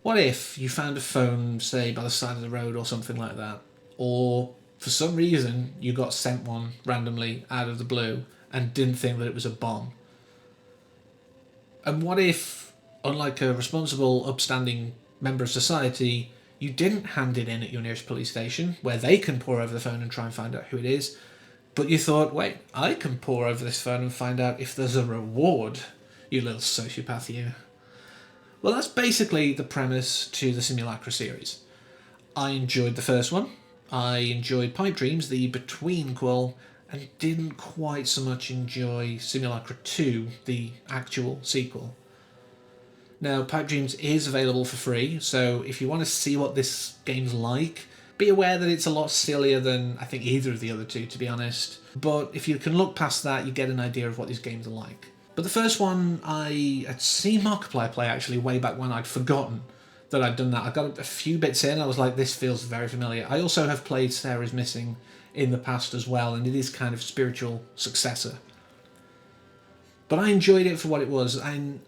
What if you found a phone, say, by the side of the road or something like that, or for some reason you got sent one randomly out of the blue and didn't think that it was a bomb? And what if, unlike a responsible, upstanding member of society, you didn't hand it in at your nearest police station, where they can pore over the phone and try and find out who it is, but you thought, wait, I can pore over this phone and find out if there's a reward, you little sociopath, you. Well, that's basically the premise to the Simulacra series. I enjoyed the first one. I enjoyed Pipe Dreams, the betweenquel, and didn't quite so much enjoy Simulacra 2, the actual sequel. Now, Pipe Dreams is available for free, so if you want to see what this game's like, be aware that it's a lot sillier than I think either of the other two, to be honest. But if you can look past that, you get an idea of what these games are like. But the first one, I had seen Markiplier play actually way back when. I'd forgotten that I'd done that. I got a few bits in, I was like, this feels very familiar. I also have played Sarah's Missing in the past as well, and it is kind of spiritual successor. But I enjoyed it for what it was, and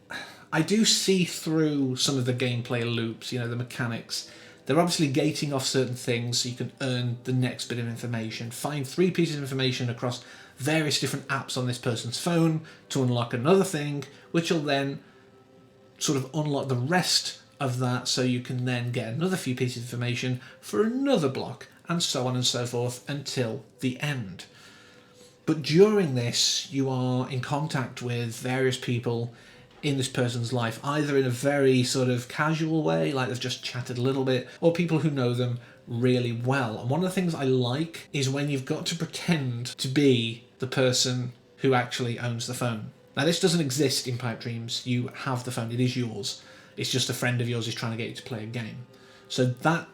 I do see through some of the gameplay loops, the mechanics. They're obviously gating off certain things so you can earn the next bit of information. Find 3 pieces of information across various different apps on this person's phone to unlock another thing, which will then sort of unlock the rest of that so you can then get another few pieces of information for another block, and so on and so forth until the end. But during this, you are in contact with various people in this person's life, either in a very sort of casual way, like they've just chatted a little bit, or people who know them really well. And one of the things I like is when you've got to pretend to be the person who actually owns the phone. Now, this doesn't exist in Pipe Dreams. You have the phone, it is yours. It's just a friend of yours who's trying to get you to play a game. So that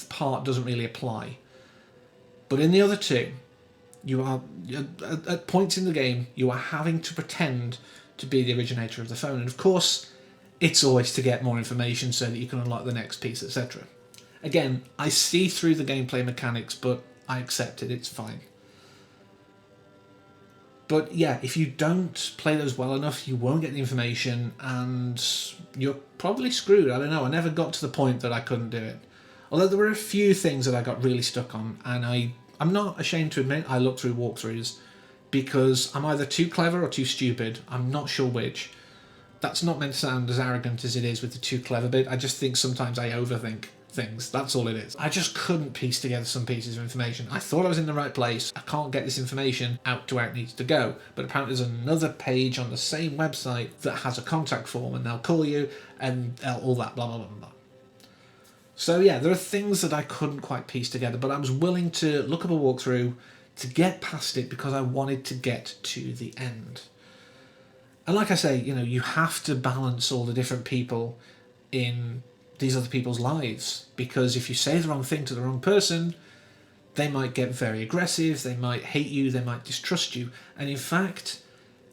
part doesn't really apply. But in the other two, you are, at points in the game, you are having to pretend to be the originator of the phone. And of course, it's always to get more information so that you can unlock the next piece, etc. Again, I see through the gameplay mechanics, but I accept it, it's fine. But yeah, if you don't play those well enough, you won't get the information, and you're probably screwed. I don't know, I never got to the point that I couldn't do it. Although there were a few things that I got really stuck on, and I'm not ashamed to admit I looked through walkthroughs, because I'm either too clever or too stupid. I'm not sure which. That's not meant to sound as arrogant as it is with the too clever bit. I just think sometimes I overthink things. That's all it is. I just couldn't piece together some pieces of information. I thought I was in the right place. I can't get this information out to where it needs to go. But apparently there's another page on the same website that has a contact form, and they'll call you and all that, blah, blah, blah, blah. So yeah, there are things that I couldn't quite piece together, but I was willing to look up a walkthrough to get past it because I wanted to get to the end. And like I say, you have to balance all the different people in these other people's lives, because if you say the wrong thing to the wrong person, they might get very aggressive, they might hate you, they might distrust you. And in fact,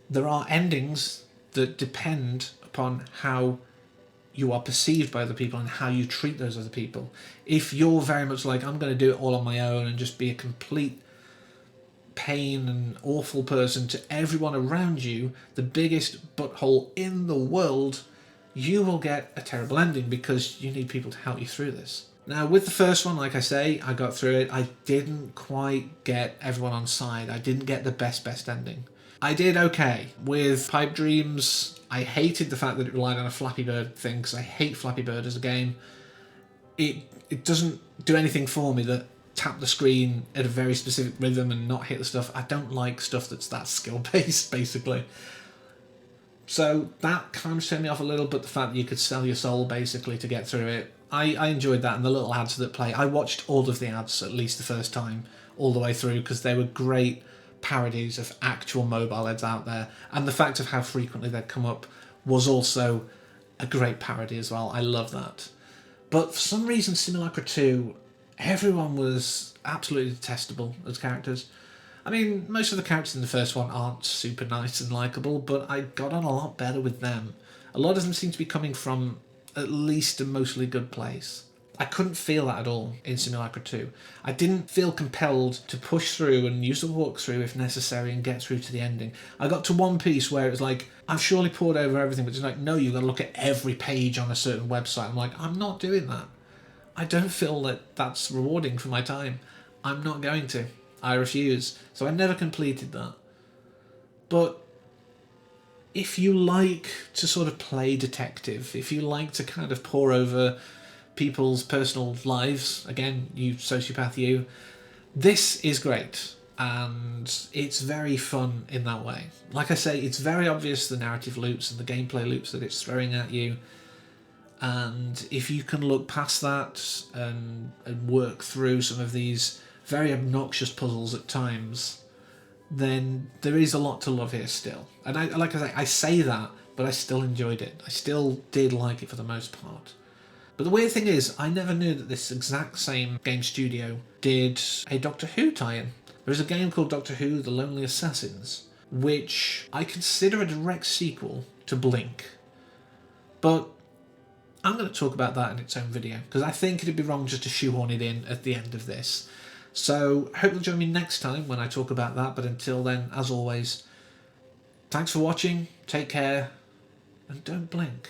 there are endings that depend upon how you are perceived by other people and how you treat those other people. If you're very much like, I'm going to do it all on my own and just be a complete pain and awful person to everyone around you, the biggest butthole in the world, you will get a terrible ending because you need people to help you through this. Now, with the first one, like I say, I got through it. I didn't quite get everyone on side. I didn't get the best ending. I did okay. With Pipe Dreams, I hated the fact that it relied on a Flappy Bird thing, because I hate Flappy Bird as a game. It doesn't do anything for me that tap the screen at a very specific rhythm and not hit the stuff. I don't like stuff that's that skill-based, basically. So that kind of turned me off a little, but the fact that you could sell your soul, basically, to get through it, I enjoyed that, and the little ads that play. I watched all of the ads, at least the first time, all the way through, because they were great parodies of actual mobile ads out there, and the fact of how frequently they'd come up was also a great parody as well. I love that. But for some reason, Simulacra 2, everyone was absolutely detestable as characters. I mean, most of the characters in the first one aren't super nice and likeable, but I got on a lot better with them. A lot of them seem to be coming from at least a mostly good place. I couldn't feel that at all in Simulacra 2. I didn't feel compelled to push through and use the walkthrough if necessary and get through to the ending. I got to one piece where it was like, I've surely poured over everything, but it's like, no, you've got to look at every page on a certain website. I'm like, I'm not doing that. I don't feel that that's rewarding for my time. I'm not going to. I refuse. So I never completed that. But if you like to sort of play detective, if you like to kind of pore over people's personal lives, again, you sociopath you, this is great. And it's very fun in that way. Like I say, it's very obvious the narrative loops and the gameplay loops that it's throwing at you. And if you can look past that and work through some of these very obnoxious puzzles at times, then there is a lot to love here still. And like I say that, but I still enjoyed it. I still did like it for the most part. But the weird thing is, I never knew that this exact same game studio did a Doctor Who tie-in. There is a game called Doctor Who: The Lonely Assassins, which I consider a direct sequel to Blink. But I'm going to talk about that in its own video, because I think it'd be wrong just to shoehorn it in at the end of this. So I hope you'll join me next time when I talk about that, but until then, as always, thanks for watching, take care, and don't blink.